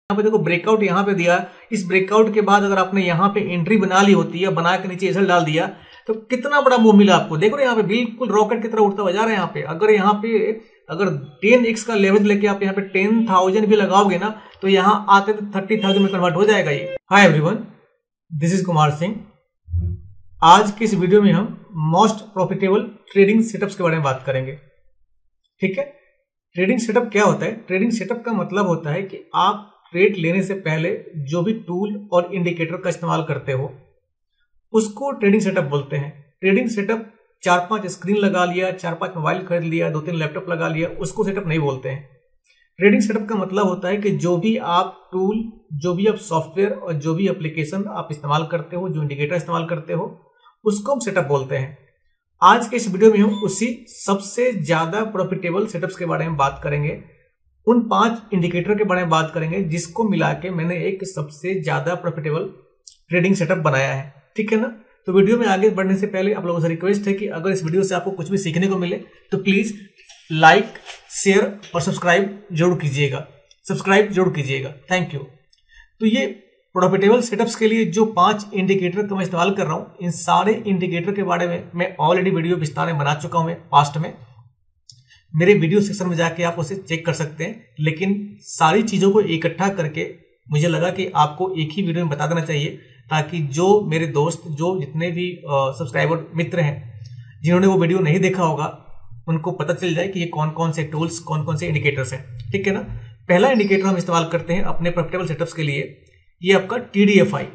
यहाँ पे देखो ब्रेकआउट यहाँ पे दिया। इस ब्रेकआउट के बाद अगर आपने यहाँ पे एंट्री बना ली होती है, बना के नीचे एसएल डाल दिया, तो कितना बड़ा मूव मिला आपको। देखो यहाँ पे बिल्कुल रॉकेट की तरह उड़ता हुआ जा रहा है। यहाँ पे अगर 10x का लेवरेज लेके आप यहाँ पे 10,000 भी लगाओगे ना, तो यहाँ आते तो 30,000 में कन्वर्ट हो जाएगा ये। Hi everyone, this is Kumar Singh. आज की इस वीडियो में हम मोस्ट प्रॉफिटेबल ट्रेडिंग सेटअप्स के बारे में बात करेंगे। ठीक है, ट्रेडिंग सेटअप क्या होता है? ट्रेडिंग सेटअप का मतलब होता है कि आप ट्रेड लेने से पहले जो भी टूल और इंडिकेटर का इस्तेमाल करते हो उसको ट्रेडिंग सेटअप बोलते हैं। ट्रेडिंग सेटअप 4-5 स्क्रीन लगा लिया, 4-5 मोबाइल खरीद लिया, 2-3 लैपटॉप लगा लिया, उसको सेटअप नहीं बोलते हैं। ट्रेडिंग सेटअप का मतलब होता है कि जो भी आप टूल, जो भी आप सॉफ्टवेयर और जो भी एप्लीकेशन आप इस्तेमाल करते हो, जो इंडिकेटर इस्तेमाल करते हो, उसको हम सेटअप बोलते हैं। आज के इस वीडियो में हम उसी सबसे ज्यादा प्रॉफिटेबल सेटअप्स के बारे में बात करेंगे। उन 5 इंडिकेटर के बारे में बात करेंगे जिसको मिला के मैंने एक सबसे ज्यादा प्रॉफिटेबल ट्रेडिंग सेटअप बनाया है। ठीक है ना? तो वीडियो में आगे बढ़ने से पहले आप लोगों से रिक्वेस्ट है कि अगर इस वीडियो से आपको कुछ भी सीखने को मिले तो प्लीज लाइक, शेयर और सब्सक्राइब जरूर कीजिएगा। Thank you. तो ये प्रॉफिटेबल सेटअप्स के लिए जो 5 इंडिकेटर का मैं इस्तेमाल कर रहा हूं, इन सारे इंडिकेटर के बारे में मैं ऑलरेडी वीडियो विस्तार में बना चुका हूं। मैं पास्ट में मेरे वीडियो सेक्शन में जाके आप उसे चेक कर सकते हैं, लेकिन सारी चीजों को इकट्ठा करके मुझे लगा कि आपको एक ही वीडियो में बता देना चाहिए, ताकि जो मेरे दोस्त, जो जितने भी सब्सक्राइबर मित्र हैं जिन्होंने वो वीडियो नहीं देखा होगा, उनको पता चल जाए कि ये कौन कौन से टूल्स, कौन कौन से इंडिकेटर्स हैं। ठीक है ना? पहला इंडिकेटर हम इस्तेमाल करते हैं अपने प्रॉफिटेबल सेटअप्स के लिए, ये आपका TDFI।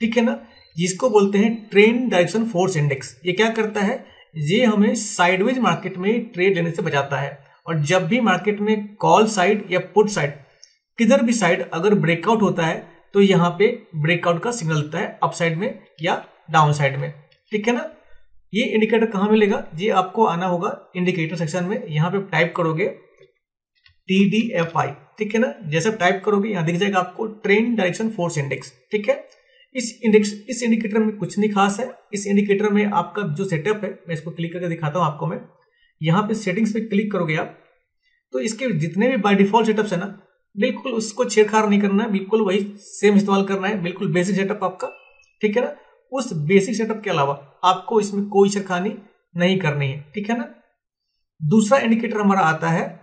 ठीक है ना? जिसको बोलते हैं ट्रेंड डायरेक्शन फोर्स इंडेक्स। ये क्या करता है? ये हमें साइडवेज मार्केट में ट्रेड लेने से बचाता है। और जब भी मार्केट में कॉल साइड या पुट साइड, किधर भी साइड अगर ब्रेकआउट होता है तो यहाँ पे ब्रेकआउट का सिग्नल देता है अप साइड में या डाउन साइड में। ठीक है ना? ये इंडिकेटर कहाँ मिलेगा? ये आपको आना होगा इंडिकेटर सेक्शन में। यहाँ पे टाइप करोगे TDFI। ठीक है ना? जैसे टाइप करोगे यहाँ दिख जाएगा आपको ट्रेंड डायरेक्शन फोर्स इंडेक्स। ठीक है? इस इंडिकेटर में कुछ नहीं खास है। इस इंडिकेटर में आपका जो सेटअप है, मैं इसको क्लिक करके दिखाता हूं आपको। मैं यहाँ पे सेटिंग्स पे क्लिक करोगे आप, तो इसके जितने भी बाय डिफॉल्ट सेटअप्स है ना, बिल्कुल उसको छेड़छाड़ नहीं करना है, बिल्कुल वही सेम इस्तेमाल करना है, बिल्कुल बेसिक सेटअप आपका। ठीक है ना? उस बेसिक सेटअप के अलावा आपको इसमें कोई छेड़खानी नहीं करनी है। ठीक है ना? दूसरा इंडिकेटर हमारा आता है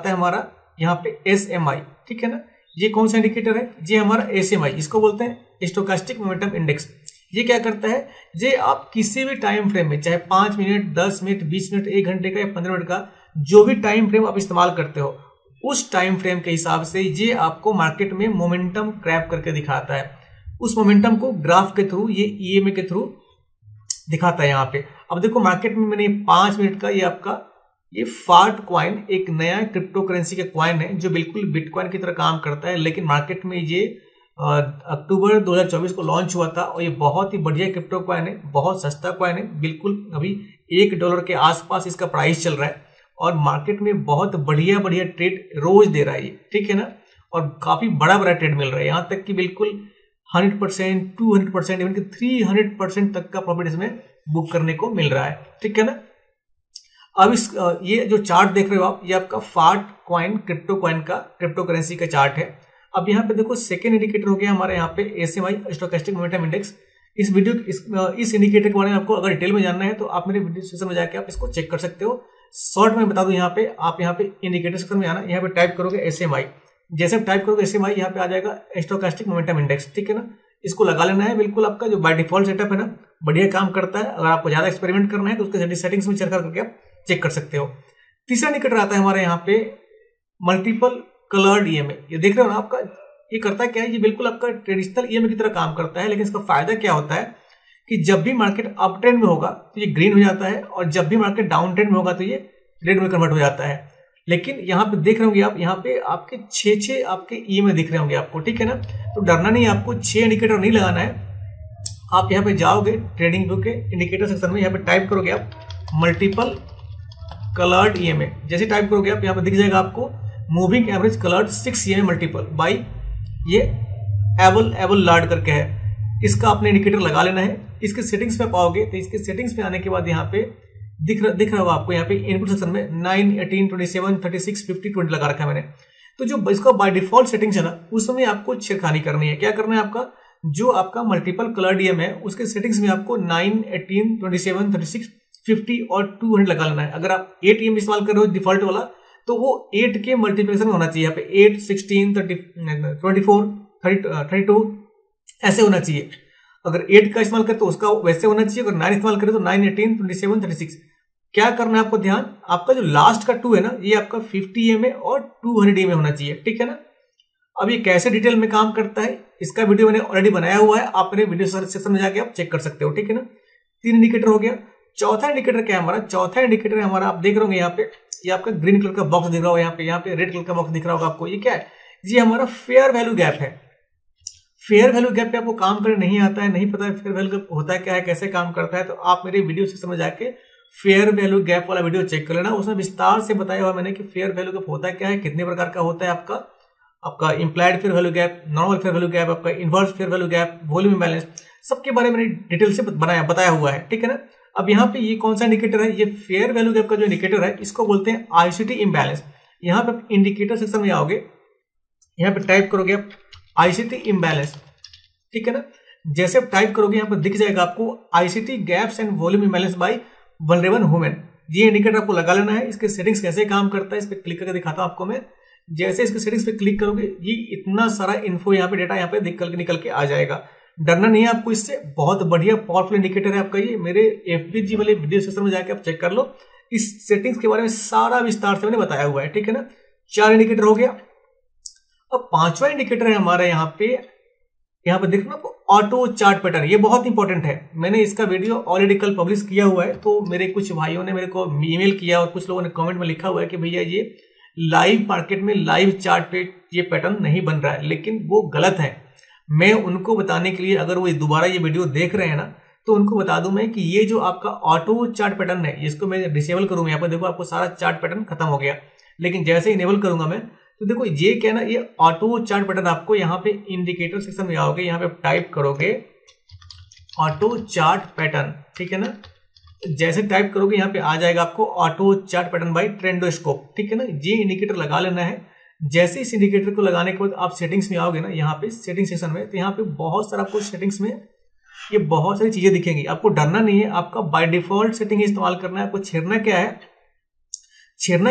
हमारा यहाँ पे SMI। ठीक है ना? ये कौन सा इंडिकेटर है? ये हमारा SMI, इसको बोलते हैं स्टोकास्टिक मोमेंटम इंडेक्स। ये क्या करता है? ये आप किसी भी टाइम फ्रेम में, चाहे 5 मिनट, 10 मिनट, 20 मिनट, 1 घंटे का या 15 मिनट का, जो भी टाइम फ्रेम आप इस्तेमाल करते हो, उस टाइम फ्रेम के हिसाब से ये आपको मार्केट में मोमेंटम क्रैप करके दिखाता है। उस मोमेंटम को ग्राफ के थ्रू, ये EMA के थ्रू दिखाता है यहाँ पे। अब देखो मार्केट में मैंने 5 मिनट का, ये आपका ये फार्ट कॉइन एक नया क्रिप्टो करेंसी का कॉइन है जो बिल्कुल बिटकॉइन की तरह काम करता है, लेकिन मार्केट में ये अक्टूबर 2024 को लॉन्च हुआ था। और ये बहुत ही बढ़िया क्रिप्टो कॉइन है, बहुत सस्ता कॉइन है, बिल्कुल अभी $1 के आसपास इसका प्राइस चल रहा है और मार्केट में बहुत बढ़िया ट्रेड रोज दे रहा है ये। ठीक है ना? और काफी बड़ा ट्रेड मिल रहा है, यहाँ तक कि बिल्कुल 100%, 200%, इवन कि 300% तक का प्रॉफिट इसमें बुक करने को मिल रहा है। ठीक है ना? अब ये जो चार्ट देख रहे हो आप, ये आपका फार्ट कॉइन, क्रिप्टो करेंसी का चार्ट है। अब यहाँ पे देखो सेकेंड इंडिकेटर हो गया हमारे यहाँ पे SMI, स्टोकेस्टिक मोमेंटम इंडेक्स। इस इंडिकेटर के बारे में आपको अगर डिटेल में जानना है तो आप मेरे वीडियो सेक्शन में जाके आप इसको चेक कर सकते हो। शॉर्ट में बता दूं, यहाँ पे आप यहाँ पे इंडिकेटर सेक्शन में आना, यहाँ पे टाइप करोगे SMI। जैसे टाइप करोगे SMI, यहाँ पे आ जाएगा स्टोकेस्टिक मोमेंटम इंडेक्स। ठीक है ना? इसको लगा लेना है। बिल्कुल आपका जो बाय डिफॉल्ट सेटअप है ना, बढ़िया काम करता है। अगर आपको ज्यादा एक्सपेरिमेंट करना है तो उसके सेटिंग्स में चेक करके आप चेक कर सकते हो। तीसरा इंडिकेटर आता है हमारे यहाँ पे मल्टीपल कलर्ड EMA। ये देख रहे हो ना आपका, ये करता क्या है? ये बिल्कुल आपका ट्रेडिशनल EMA की तरह काम करता है, लेकिन इसका फायदा क्या होता है कि जब भी मार्केट अप ट्रेंड में होगा तो ये ग्रीन हो जाता है, और जब भी मार्केट डाउन ट्रेंड में होगा तो ये रेड में कन्वर्ट हो जाता है। लेकिन यहाँ पे देख रहे होंगे आप, यहाँ पे आपके 6 आपके EMA दिख रहे होंगे आपको। ठीक है ना? तो डरना नहीं, आपको 6 इंडिकेटर नहीं लगाना है। आप यहाँ पे जाओगे ट्रेडिंग व्यू के इंडिकेटर सेक्शन में, यहाँ पे टाइप करोगे आप मल्टीपल कलर्ड EMA। जैसे टाइप करोगे आप, यहाँ पे दिख जाएगा आपको moving average coloured 6 EMA multiple by ये एबल लार्ड करके है। इसका आपने इंडिकेटर लगा लेना है। इसके सेटिंग्स पे पाओगे तो इसके सेटिंग्स पे आने के बाद यहाँ पे दिख रहा होगा आपको, यहाँ पे इनपुट सेक्शन में 9, 18, 27, 36, 50, 20 लगा रखा है मैंने। तो जो इसका बाय डिफॉल्ट सेटिंग्स है ना, उसमें आपको छेड़खानी करनी है। क्या करना है आपका, जो आपका मल्टीपल कलर डीएम है उसके सेटिंग्स में आपको 9, 18, 27, 36, 50 और 200 लगा लेना है। अगर आप 8 EM इस्तेमाल कर रहे हो डिफॉल्ट वाला, तो वो 8 के मल्टीप्लिकेशन में होना चाहिए। यहाँ पे 8, 16, 24, 32 ऐसे होना चाहिए। अगर 8 का इस्तेमाल करें तो उसका वैसे होना चाहिए। अगर 9 इस्तेमाल करें तो 9, 18, 27, 36। क्या करना है आपको ध्यान, आपका जो लास्ट का 2 है ना, ये आपका 50 EM और 200 EM होना चाहिए, ठीक है ना। अब ये कैसे डिटेल में काम करता है, इसका वीडियो मैंने ऑलरेडी बनाया हुआ है, आप मेरे वीडियो सेक्शन में जाके आप चेक कर सकते हो, ठीक है ना। 3 इंडिकेटर हो गया। चौथा इंडिकेटर क्या है हमारा, चौथा इंडिकेटर हमारा आप देख रहे होंगे यहाँ पे, ये आपका ग्रीन कलर का बॉक्स दिख रहा होगा, यहाँ पे रेड कलर का बॉक्स दिख रहा होगा आपको। ये क्या है, ये हमारा फेयर वैल्यू गैप है। फेयर वैल्यू गैप पे आपको काम करने नहीं आता है, नहीं पता है फेयर वैल्यू गैप होता है क्या है, कैसे काम करता है, तो आप मेरे वीडियो सेक्शन में जाके फेयर वैल्यू गैप वाला वीडियो चेक कर लेना। उसमें विस्तार से बताया हुआ मैंने कि फेयर वैल्यू गैप होता है क्या है, कितने प्रकार का होता है आपका implied fair value gap, normal fair value gap, आपका inverse fair value gap, volume imbalance, सबके बारे में मैंने डिटेल से बताया हुआ है, ठीक है ना। अब यहाँ पे ये कौन सा इंडिकेटर है, ये फेयर वैल्यू गैप का जो इंडिकेटर है इसको बोलते हैं आईसीटी इम्बैलेंस। यहाँ पे इंडिकेटर सेक्शन में आओगे, यहाँ पे टाइप करोगे आप आईसीटी इम्बैलेंस, ठीक है ना। जैसे आप टाइप करोगे यहाँ पर दिख जाएगा आपको ICT gaps and volume imbalance by vulnerable women. ये इंडिकेटर आपको लगा लेना है। इसके सेटिंग्स कैसे काम करता है इस पे क्लिक करके दिखाता हूं आपको मैं। जैसे इसके सेटिंग्स पे क्लिक करोगे, ये इतना सारा इन्फो यहाँ पे डेटा यहाँ पे निकल के आ जाएगा। डरना नहीं है आपको इससे, बहुत बढ़िया पावरफुल इंडिकेटर है आपका ये। मेरे एफबीजी वाले वीडियो सेक्शन में जाके आप चेक कर लो, इस सेटिंग्स के बारे में सारा विस्तार से मैंने बताया हुआ है, ठीक है ना। 4 इंडिकेटर हो गया। अब 5वां इंडिकेटर है हमारा यहाँ पे देखना ऑटो चार्ट पैटर्न। ये बहुत इंपॉर्टेंट है, मैंने इसका वीडियो ऑलरेडी कल पब्लिश किया हुआ है। तो मेरे कुछ भाइयों ने मेरे को ईमेल किया और कुछ लोगों ने कमेंट में लिखा हुआ है कि भैया ये लाइव मार्केट में लाइव चार्ट पे ये पैटर्न नहीं बन रहा है, लेकिन वो गलत है। मैं उनको बताने के लिए, अगर वो दोबारा ये वीडियो देख रहे हैं ना, तो उनको बता दूं मैं कि ये जो आपका ऑटो चार्ट पैटर्न है, इसको मैं डिसेबल करूंगा। यहाँ पर देखो आपको सारा चार्ट पैटर्न खत्म हो गया, लेकिन जैसे इनेबल करूंगा मैं, तो देखो ये क्या ना, ये ऑटो चार्ट पैटर्न आपको यहाँ पे इंडिकेटर सेक्शन में आओगे, यहाँ पे टाइप करोगे ऑटो चार्ट पैटर्न, ठीक है ना। जैसे टाइप करोगे यहाँ पे आ जाएगा आपको ऑटो चार्ट पैटर्न बाय ट्रेंडोस्कोप, ठीक है ना। ये इंडिकेटर लगा लेना है। जैसे इस इंडिकेटर को लगाने के बाद आप सेटिंग्स में आओगे ना, यहाँ पे सेटिंग सेक्शन में, तो यहाँ पे बहुत सारा आपको सेटिंग्स में ये बहुत सारी चीजें दिखेंगी। आपको डरना नहीं है, आपका बाय डिफॉल्ट सेटिंग इस्तेमाल करना है। आपको छेड़ना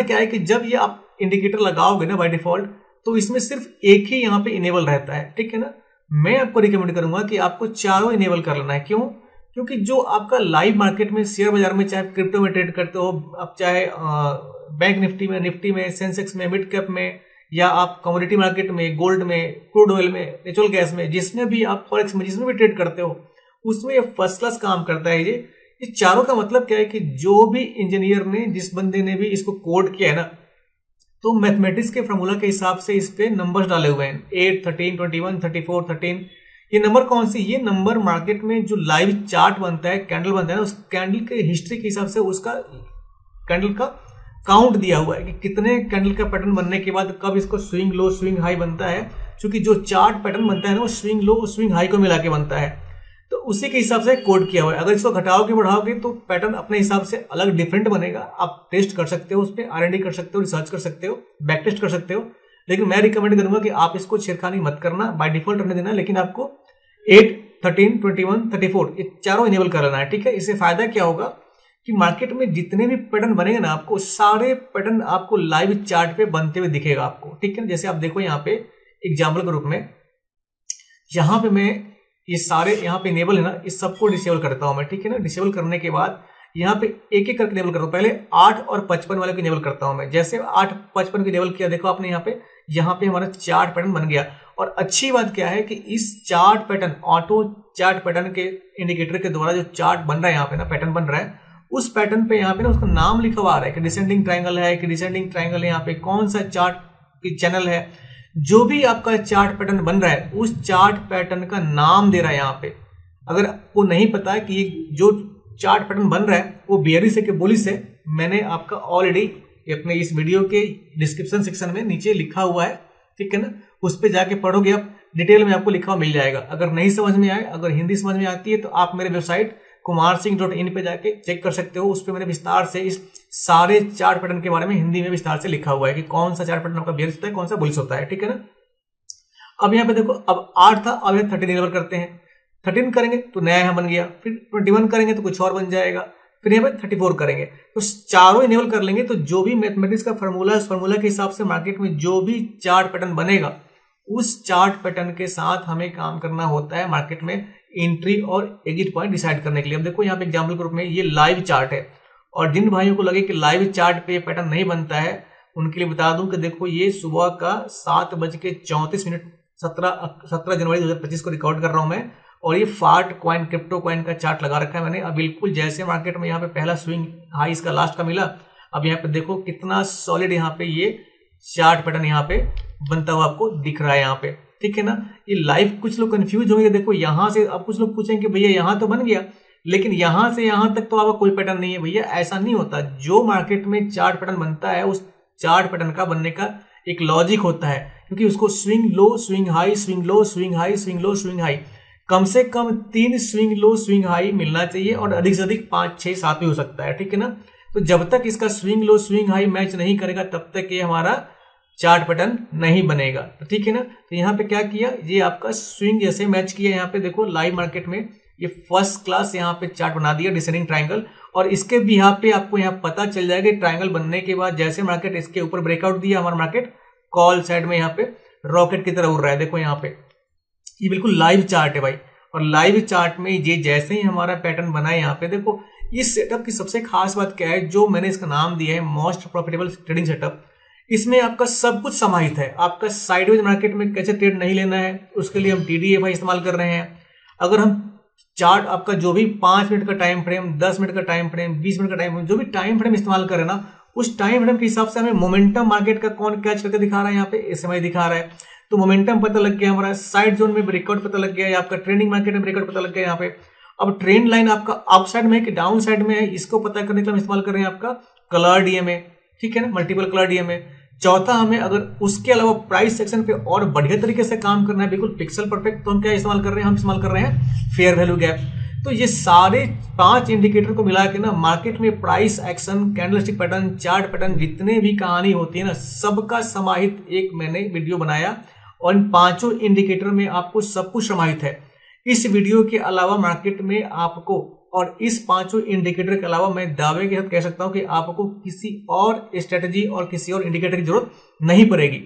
क्या है कि जब ये आप इंडिकेटर लगाओगे ना बाय डिफॉल्ट, तो इसमें सिर्फ एक ही यहाँ पे इनेबल रहता है, ठीक है ना। मैं आपको रिकमेंड करूंगा कि आपको चारों इनेबल कर लेना है। क्यों? क्योंकि जो आपका लाइव मार्केट में शेयर बाजार में, चाहे क्रिप्टो में ट्रेड करते हो आप, चाहे बैंक निफ्टी में, सेंसेक्स में, मिड कैप में, या आप कमोडिटी मार्केट में, गोल्ड में, क्रूड ऑयल में, नेचुरल गैस में, जिसमें भी आप फॉरेक्स में जिसमें भी ट्रेड करते हो, उसमें ये फर्स्ट क्लास काम करता है। ये चारों का मतलब क्या है कि जो भी इंजीनियर ने, जिस बंदे ने भी इसको कोड किया है ना, तो मैथमेटिक्स के फॉर्मूला के हिसाब से इस पे नंबर्स डाले हुए हैं, 8, 13, 21, 34, 13। ये नंबर कौन से? ये नंबर मार्केट में जो लाइव चार्ट बनता है, कैंडल बनता है ना, उस कैंडल के हिस्ट्री के हिसाब से उसका कैंडल का काउंट दिया हुआ है कि कितने कैंडल का पैटर्न बनने के बाद कब इसको स्विंग लो स्विंग हाई बनता है। क्योंकि जो चार्ट पैटर्न बनता है ना, वो स्विंग लो और स्विंग हाई को मिला के बनता है, तो उसी के हिसाब से कोड किया हुआ है। अगर इसको घटाओगे बढ़ाओगे तो पैटर्न अपने हिसाब से अलग डिफरेंट बनेगा। आप टेस्ट कर सकते हो, उस पर R&D कर सकते हो, रिसर्च कर सकते हो, बैक टेस्ट कर सकते हो, लेकिन मैं रिकमेंड करूंगा कि आप इसको छेड़खानी मत करना, बाय डिफॉल्ट रहने देना। लेकिन आपको 8, 13, 21, 34 ये चारों इनेबल कर लेना है, ठीक है। इससे फायदा क्या होगा कि मार्केट में जितने भी पैटर्न बनेंगे ना, आपको सारे पैटर्न आपको लाइव चार्ट पे बनते हुए दिखेगा आपको, ठीक है। जैसे आप देखो यहाँ पे एग्जाम्पल के रूप में, यहाँ पे मैं ये सारे यहाँ पे इनेबल है ना, इस सबको डिसेबल करता हूं मैं, ठीक है ना। डिसेबल करने के बाद यहाँ पे एक एक करके इनेबल करता हूँ। पहले 8 और 55 वाले को इनेबल करता हूं मैं। जैसे 8, 55 को इनेबल किया, देखो आपने यहाँ पे हमारा चार्ट पैटर्न बन गया। और अच्छी बात क्या है कि इस chart pattern, auto chart pattern के इंडिकेटर के द्वारा जो चार्ट बन रहा है यहाँ पे ना, पैटर्न बन रहा है, उस पैटर्न पे यहाँ पे ना उसका नाम लिखा हुआ आ रहा है कि डिसेंडिंग ट्रायंगल है, कि डिसेंडिंग ट्रायंगल है, यहाँ पे कौन सा चार्ट की चैनल है। जो भी आपका चार्ट पैटर्न बन रहा है, उस चार्ट पैटर्न का नाम दे रहा है यहाँ पे। अगर आपको नहीं पता है कि ये जो चार्ट पैटर्न बन रहा है वो बेयरिश है कि बुलिश है, मैंने आपका ऑलरेडी अपने इस वीडियो के डिस्क्रिप्शन सेक्शन में नीचे लिखा हुआ है, ठीक है ना। उस पर जाके पढ़ोगे आप, डिटेल में आपको लिखा हुआ मिल जाएगा। अगर नहीं समझ में आए, अगर हिंदी समझ में आती है, तो आप मेरे वेबसाइट kumarSingh.in पे जाके चेक कर सकते हो। उस पर मैंने विस्तार से इस सारे चार्ट पैटर्न के बारे में हिंदी में विस्तार से लिखा हुआ है कि कौन सा चार्ट पैटर्न आपका बेयरिश होता है, कौन सा बुलिश होता है, ठीक है ना। अब यहाँ पे देखो, अब 8 था, अब यहाँ 13 इनेबल करते हैं। 13 करेंगे तो नया यहाँ बन गया, फिर 21 करेंगे तो कुछ और बन जाएगा, फिर यहाँ पे 34 करेंगे। तो चारों इनेबल कर लेंगे तो जो भी मैथमेटिक्स का फॉर्मूला है उस फॉर्मूला के हिसाब से मार्केट में जो भी चार्ट पैटर्न बनेगा उस चार्ट पैटर्न के साथ हमें काम करना होता है मार्केट में एंट्री और एग्जिट पॉइंट डिसाइड करने के लिए। अब देखो यहाँ पे एग्जाम्पल के रूप में ये लाइव चार्ट है, और जिन भाइयों को लगे कि लाइव चार्ट पे पैटर्न नहीं बनता है उनके लिए बता दूं कि देखो ये सुबह का 7:34 17 जनवरी 2025 को रिकॉर्ड कर रहा हूं मैं, और ये फाट कॉइन क्रिप्टो कॉइन का चार्ट लगा रखा है मैंने। अब बिल्कुल जैसे मार्केट में यहाँ पे पहला स्विंग हाई इसका लास्ट का मिला, अब यहाँ पे देखो कितना सॉलिड यहाँ पे ये चार्ट पैटर्न यहाँ पे बनता हुआ आपको दिख रहा है यहाँ पे, ठीक है ना। ये लाइव कुछ लोग कंफ्यूज होंगे, देखो यहाँ से अब कुछ लोग पूछेंगे भैया यहाँ तो बन गया लेकिन यहाँ से यहाँ तक तो आपका कोई पैटर्न नहीं है। भैया ऐसा नहीं होता, जो मार्केट में चार्ट पैटर्न बनता है उस चार्ट पैटर्न का बनने का एक लॉजिक होता है, क्योंकि उसको swing low swing high swing low swing high swing low swing high, कम से कम 3 स्विंग लो स्विंग हाई मिलना चाहिए, और अधिक से अधिक 5 6 7 भी हो सकता है, ठीक है ना। तो जब तक इसका swing low swing high match नहीं करेगा तब तक ये हमारा चार्ट पैटर्न नहीं बनेगा, ठीक है ना। तो यहाँ पे क्या किया, ये आपका स्विंग जैसे मैच किया, यहाँ पे देखो लाइव मार्केट में ये फर्स्ट क्लास यहाँ पे चार्ट बना दिया डिसेंडिंग ट्रायंगल, और इसके भी यहाँ पे आपको यहाँ पता चल जाएगा ट्रायंगल बनने के बाद जैसे मार्केट इसके ऊपर ब्रेकआउट दिया, हमारा मार्केट कॉल साइड में यहाँ पे रॉकेट की तरह उड़ रहा है। देखो यहाँ पे ये बिल्कुल लाइव चार्ट है भाई, और लाइव चार्ट में ये जैसे ही हमारा पैटर्न बना है यहाँ पे देखो, इस सेटअप की सबसे खास बात क्या है, जो मैंने इसका नाम दिया है मोस्ट प्रॉफिटेबल ट्रेडिंग सेटअप, इसमें आपका सब कुछ समाहित है। आपका साइडवेज मार्केट में कैसे ट्रेड नहीं लेना है उसके लिए हम TDFI इस्तेमाल कर रहे हैं। अगर हम चार्ट आपका जो भी 5 मिनट का टाइम फ्रेम, 10 मिनट का टाइम फ्रेम, 20 मिनट का टाइम फ्रेम, जो भी टाइम फ्रेम इस्तेमाल करें ना, उस टाइम फ्रेम के हिसाब से हमें मोमेंटम मार्केट का कौन कैच करके दिखा रहा है, यहाँ पे SMA दिखा रहा है, तो मोमेंटम पता लग गया, हमारा साइड जोन में ब्रेकआउट पता लग गया, या आपका ट्रेंडिंग मार्केट में ब्रेकआउट पता लग गया यहाँ पे। अब ट्रेंड लाइन आपका अप साइड में है कि डाउन साइड में है, इसको पता करने के लिए हम इस्तेमाल कर रहे हैं आपका कलर DMA, ठीक है ना, मल्टीपल कलर DMA। चौथा, हमें अगर उसके अलावा प्राइस सेक्शन पे और बढ़िया तरीके से काम करना है, बिल्कुल पिक्सल परफेक्ट, तो हम क्या इस्तेमाल कर रहे हैं, हम इस्तेमाल कर रहे हैं फेयर वैल्यू गैप। तो ये सारे 5 इंडिकेटर को मिला के ना मार्केट में price action, candlestick pattern, chart pattern, जितने भी कहानी होती है ना, सबका समाहित एक मैंने वीडियो बनाया, और इन 5 इंडिकेटर में आपको सब कुछ समाहित है। इस वीडियो के अलावा मार्केट में आपको, और इस 5 इंडिकेटर के अलावा मैं दावे के साथ कह सकता हूं कि आपको किसी और स्ट्रेटजी और किसी और इंडिकेटर की जरूरत नहीं पड़ेगी।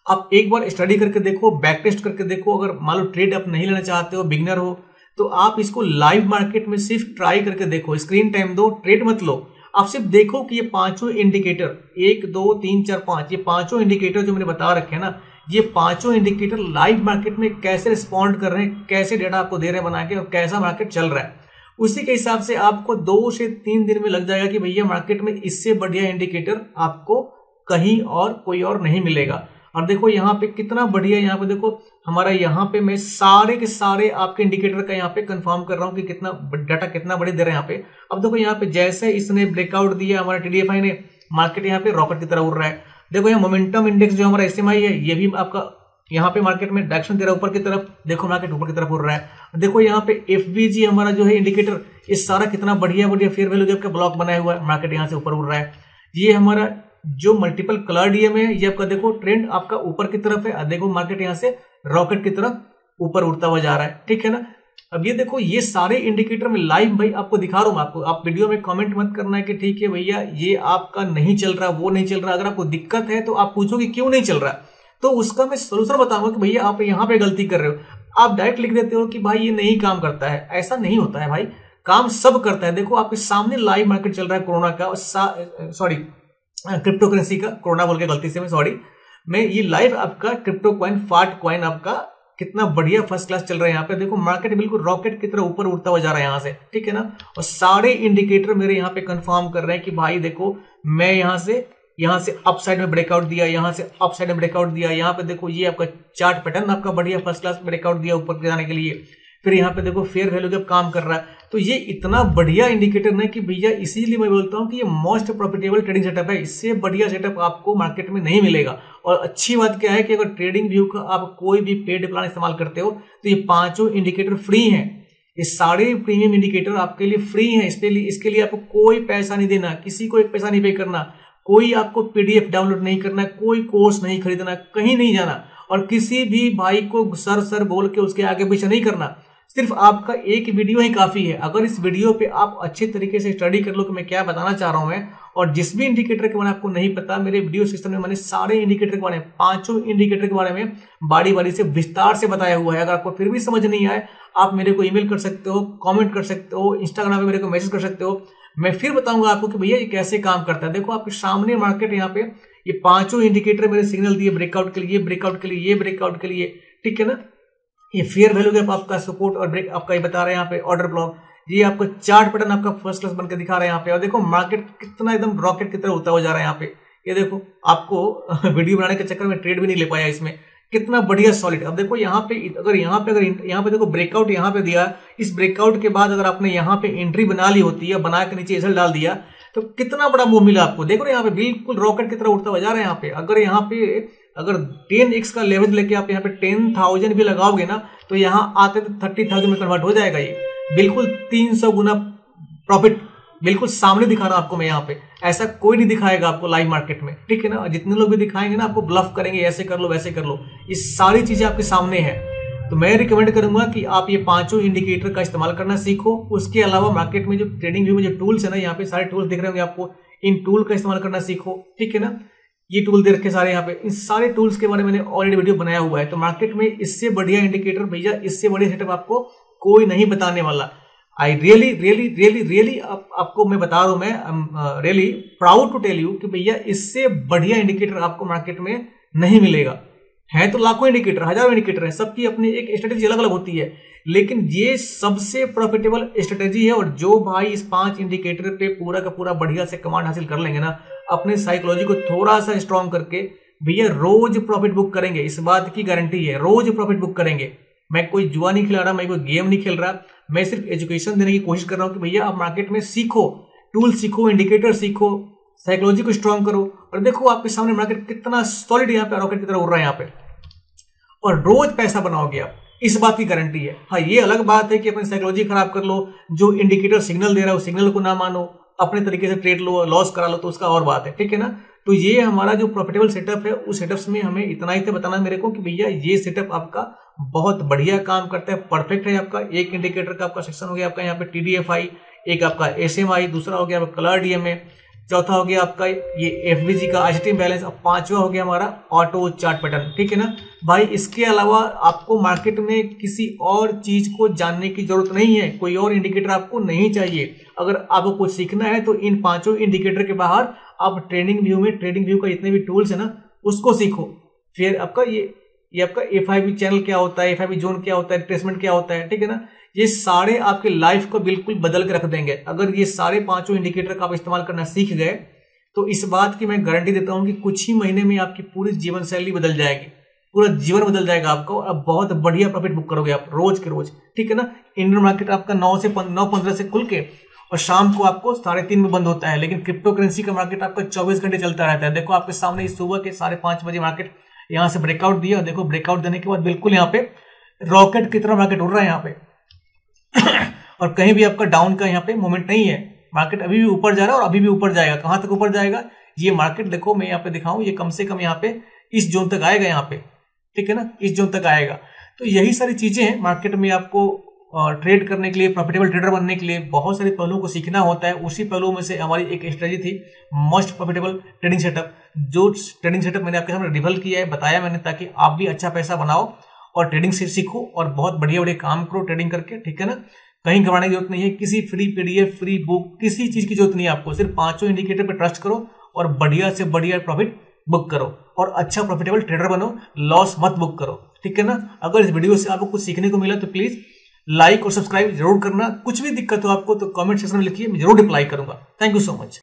आप एक बार स्टडी करके देखो, बैक टेस्ट करके देखो। अगर मान लो ट्रेड आप नहीं लेना चाहते हो, बिगनर हो, तो आप इसको लाइव मार्केट में सिर्फ ट्राई करके देखो, स्क्रीन टाइम दो, ट्रेड मत लो। आप सिर्फ देखो कि ये 5 इंडिकेटर 1 2 3 4 5, ये 5 इंडिकेटर जो मैंने बता रखे हैं ना, ये 5 इंडिकेटर लाइव मार्केट में कैसे रिस्पॉन्ड कर रहे हैं, कैसे डेटा आपको दे रहे हैं बना के, और कैसा मार्केट चल रहा है, उसी के हिसाब से आपको 2 से 3 दिन में लग जाएगा कि भैया मार्केट में इससे बढ़िया इंडिकेटर आपको कहीं और कोई और नहीं मिलेगा। और देखो यहाँ पे कितना बढ़िया, यहाँ पे देखो हमारा, यहाँ पे मैं सारे के सारे आपके इंडिकेटर का यहाँ पे कंफर्म कर रहा हूँ कि कितना डाटा कितना बड़े दे रहे हैं यहाँ पे। अब देखो यहाँ पे जैसे इसने ब्रेकआउट दिया हमारा TDFI ने, मार्केट यहाँ पे रॉकेट की तरह उड़ रहा है। देखो यहाँ मोमेंटम इंडेक्स जो हमारा SMI है, ये भी आपका यहाँ पे मार्केट में डायरेक्शन दे रहा है ऊपर की तरफ, देखो मार्केट ऊपर की तरफ उड़ रहा है। देखो यहाँ पे FVG हमारा जो है इंडिकेटर, ये सारा कितना बढ़िया बढ़िया फेयर वैल्यू गैप का ब्लॉक बनाया हुआ है, मार्केट यहाँ से ऊपर उड़ रहा है। ये हमारा जो मल्टीपल कलर DMA है, ये आपका देखो ट्रेंड आपका ऊपर की तरफ है, देखो मार्केट यहाँ से रॉकेट की तरफ ऊपर उड़ता हुआ जा रहा है, ठीक है ना। अब ये देखो, ये सारे इंडिकेटर में लाइव भाई आपको दिखा रहा हूं। आपको, आप वीडियो में कमेंट मत करना है कि ठीक है भैया ये आपका नहीं चल रहा, वो नहीं चल रहा। अगर आपको दिक्कत है तो आप पूछोगे क्यों नहीं चल रहा, तो उसका मैं सोल्यूशन बताऊंगा कि भैया आप यहाँ पे गलती कर रहे हो। आप डायरेक्ट लिख देते हो कि भाई ये नहीं काम करता है, ऐसा नहीं होता है भाई, काम सब करता है। देखो आपके सामने लाइव मार्केट चल रहा है कोरोना का, सॉरी क्रिप्टो करेंसी का, कोरोना बोल के गलती से मैं ये लाइव आपका क्रिप्टो कॉइन फाट कॉइन आपका कितना बढ़िया फर्स्ट क्लास चल रहा है। यहाँ पे देखो मार्केट बिल्कुल रॉकेट की तरह ऊपर उड़ता हुआ जा रहा है यहाँ से, ठीक है ना। और सारे इंडिकेटर मेरे यहाँ पे कंफर्म कर रहे हैं कि भाई देखो, मैं यहाँ से अप साइड में ब्रेकआउट दिया, यहाँ से अप साइड में ब्रेकआउट दिया। यहाँ पे देखो ये आपका चार्ट पैटर्न आपका बढ़िया फर्स्ट क्लास ब्रेकआउट दिया ऊपर जाने के लिए। फिर यहाँ पे देखो फेयर वैल्यू जब काम कर रहा है, तो ये इतना बढ़िया इंडिकेटर है कि भैया इसीलिए मैं बोलता हूँ कि ये मोस्ट प्रॉफिटेबल ट्रेडिंग सेटअप है। इससे बढ़िया सेटअप आपको मार्केट में नहीं मिलेगा। और अच्छी बात क्या है कि अगर ट्रेडिंग व्यू का आप कोई भी पेड प्लान इस्तेमाल करते हो तो ये 5 इंडिकेटर फ्री हैं। ये सारे प्रीमियम इंडिकेटर आपके लिए फ्री हैं। इसके लिए आपको कोई पैसा नहीं देना, किसी को एक पैसा नहीं पे करना, कोई आपको पीडीएफ डाउनलोड नहीं करना, कोई कोर्स नहीं खरीदना, कहीं नहीं जाना और किसी भी भाई को सर बोल के उसके आगे पीछे नहीं करना। सिर्फ आपका एक वीडियो ही काफी है। अगर इस वीडियो पे आप अच्छे तरीके से स्टडी कर लो कि मैं क्या बताना चाह रहा हूं मैं, और जिस भी इंडिकेटर के बारे में आपको नहीं पता, मेरे वीडियो सिस्टम में मैंने सारे इंडिकेटर के बारे में, 5 इंडिकेटर के बारे में बारी बारी से विस्तार से बताया हुआ है। अगर आपको फिर भी समझ नहीं आए, आप मेरे को ईमेल कर सकते हो, कमेंट कर सकते हो, इंस्टाग्राम पे मेरे को मैसेज कर सकते हो। मैं फिर बताऊंगा आपको कि भैया ये कैसे काम करता है। देखो आपके सामने मार्केट, यहाँ पे ये 5 इंडिकेटर मेरे सिग्नल दिए ब्रेकआउट के लिए, ब्रेकआउट के लिए, ये ब्रेकआउट के लिए, ठीक है ना। ये फेयर वैल्यू गैप आपका सपोर्ट और ब्रेक आपका ये बता रहे हैं यहाँ पे, ऑर्डर ब्लॉक, ये आपको चार्ट पैटर्न आपका फर्स्ट क्लास बनकर दिखा रहे हैं यहाँ पे। और देखो मार्केट कितना एकदम रॉकेट की तरह होता हुआ जा रहा है यहाँ पे। ये देखो आपको वीडियो बनाने के चक्कर में ट्रेड भी नहीं ले पाया इसमें, कितना बढ़िया सॉलिड। अब देखो यहाँ पे अगर यहाँ पे देखो ब्रेकआउट यहाँ पे दिया, इस ब्रेकआउट के बाद अगर आपने यहाँ पे एंट्री बना ली होती है, बना के नीचे एसएल डाल दिया, तो कितना बड़ा मूव मिला आपको। देखो यहाँ पे बिल्कुल रॉकेट की तरह उड़ता हुआ जा रहा है यहाँ पे। अगर 10x का लेवल लेके आप यहाँ पे 10,000 भी लगाओगे ना, तो यहाँ आते तो 30,000 में कन्वर्ट हो जाएगा। ये बिल्कुल 300 गुना प्रॉफिट बिल्कुल सामने दिखा रहा हूं आपको मैं यहाँ पे। ऐसा कोई नहीं दिखाएगा आपको लाइव मार्केट में, ठीक है ना। जितने लोग भी दिखाएंगे ना आपको ब्लफ करेंगे, ऐसे कर लो वैसे कर लो, ये सारी चीजें आपके सामने है। तो मैं रिकमेंड करूंगा कि आप ये 5 इंडिकेटर का इस्तेमाल करना सीखो। उसके अलावा मार्केट में जो ट्रेडिंग व्यू में जो टूल्स है ना, यहाँ पे सारे टूल्स दिख रहे होंगे आपको, इन टूल का इस्तेमाल करना सीखो, ठीक है ना। ये टूल दे रखे सारे यहाँ पे, इन सारे टूल्स के बारे में मैंने ऑलरेडी वीडियो बनाया हुआ है। तो मार्केट में इससे बढ़िया इंडिकेटर भैया, इससे बढ़िया सेटअप आपको कोई नहीं बताने वाला। आई रियली आपको मैं बता रहा हूं, मैं really proud to tell you कि भैया इससे बढ़िया इंडिकेटर आपको मार्केट में नहीं मिलेगा। है तो लाखों इंडिकेटर, हजारों इंडिकेटर है, सबकी अपनी एक स्ट्रेटेजी अलग अलग होती है, लेकिन ये सबसे प्रॉफिटेबल स्ट्रेटेजी है। और जो भाई इस 5 इंडिकेटर पे पूरा का पूरा बढ़िया से कमांड हासिल कर लेंगे ना, अपने साइकोलॉजी को थोड़ा सा स्ट्रॉन्ग करके, भैया रोज प्रॉफिट बुक करेंगे, इस बात की गारंटी है, रोज प्रॉफिट बुक करेंगे। मैं कोई जुआ नहीं खिला रहा, मैं कोई गेम नहीं खेल रहा, मैं सिर्फ एजुकेशन देने की कोशिश कर रहा हूं कि भैया आप मार्केट में सीखो, टूल सीखो, इंडिकेटर सीखो, साइकोलॉजी को स्ट्रॉन्ग करो। और देखो आपके सामने मार्केट कितना सॉलिड यहाँ पे रॉकेट की तरह उड़ रहा है यहाँ पे, और रोज पैसा बनाओगे आप, इस बात की गारंटी है। हाँ, ये अलग बात है कि अपनी साइकोलॉजी खराब कर लो, जो इंडिकेटर सिग्नल दे रहा है उस सिग्नल को ना मानो, अपने तरीके से ट्रेड लो, लॉस करा लो, तो उसका और बात है, ठीक है ना। तो ये हमारा जो प्रॉफिटेबल सेटअप है, उस सेटअप्स में हमें इतना ही तो बताना मेरे को कि भैया ये सेटअप आपका बहुत बढ़िया काम करता है, परफेक्ट है आपका। एक इंडिकेटर का आपका सेक्शन हो गया आपका यहाँ पे टीडीएफआई, एक आपका एसएमआई, दूसरा हो गया आपका कलर डीएमए, चौथा हो गया आपका ये एफबीजी का आईसीटी बैलेंस, अब 5वां हो गया हमारा ऑटो चार्ट पैटर्न, ठीक है ना भाई। इसके अलावा आपको मार्केट में किसी और चीज को जानने की जरूरत नहीं है, कोई और इंडिकेटर आपको नहीं चाहिए। अगर आपको कुछ सीखना है तो इन 5 इंडिकेटर के बाहर आप ट्रेडिंग व्यू में, ट्रेडिंग व्यू का जितने भी टूल्स है ना उसको सीखो। फिर आपका ये आपका एफआईबी चैनल क्या होता है, एफआईबी जोन क्या होता है, रिट्रेसमेंट क्या होता है, ठीक है ना। ये सारे आपके लाइफ को बिल्कुल बदल के रख देंगे। अगर ये सारे 5 इंडिकेटर का आप इस्तेमाल करना सीख गए तो इस बात की मैं गारंटी देता हूं कि कुछ ही महीने में आपकी पूरी जीवन शैली बदल जाएगी, पूरा जीवन बदल जाएगा आपका, और अब बहुत बढ़िया प्रॉफिट बुक करोगे आप रोज के रोज, ठीक है ना। इंडियन मार्केट आपका 9:15 से खुल के और शाम को आपको 3:30 में बंद होता है, लेकिन क्रिप्टो करेंसी का मार्केट आपका 24 घंटे चलता रहता है। देखो आपके सामने सुबह के 5:30 बजे मार्केट यहां से ब्रेकआउट दिया, देखो ब्रेकआउट देने के बाद बिल्कुल यहाँ पे रॉकेट की तरह मार्केट उड़ रहा है यहाँ पे और कहीं भी आपका डाउन का यहाँ पे मोमेंट नहीं है। मार्केट अभी भी ऊपर जा रहा है और अभी भी ऊपर जाएगा। कहां तक ऊपर जाएगा ये मार्केट देखो, मैं यहाँ पे दिखाऊं, ये कम से कम यहाँ पे इस जोन तक आएगा यहाँ पे, ठीक है ना, इस जोन तक आएगा। तो यही सारी चीजें हैं मार्केट में। आपको ट्रेड करने के लिए, प्रॉफिटेबल ट्रेडर बनने के लिए बहुत सारे पहलुओं को सीखना होता है। उसी पहलुओं में से हमारी एक स्ट्रेटजी थी मोस्ट प्रॉफिटेबल ट्रेडिंग सेटअप, जो ट्रेडिंग सेटअप मैंने आपके सामने रिवील किया है, बताया मैंने, ताकि आप भी अच्छा पैसा बनाओ और ट्रेडिंग से सीखो और बहुत बढ़िया बढ़िया काम करो ट्रेडिंग करके, ठीक है ना। कहीं घबराने की जरूरत नहीं है, किसी फ्री पीडीएफ, फ्री बुक, किसी चीज की जरूरत नहीं है आपको। सिर्फ 5 इंडिकेटर पे ट्रस्ट करो और बढ़िया से बढ़िया प्रॉफिट बुक करो और अच्छा प्रॉफिटेबल ट्रेडर बनो, लॉस मत बुक करो, ठीक है ना। अगर इस वीडियो से आपको कुछ सीखने को मिला तो प्लीज लाइक और सब्सक्राइब जरूर करना। कुछ भी दिक्कत हो आपको तो कमेंट सेक्शन में लिखिए, मैं जरूर रिप्लाई करूंगा। Thank you so much.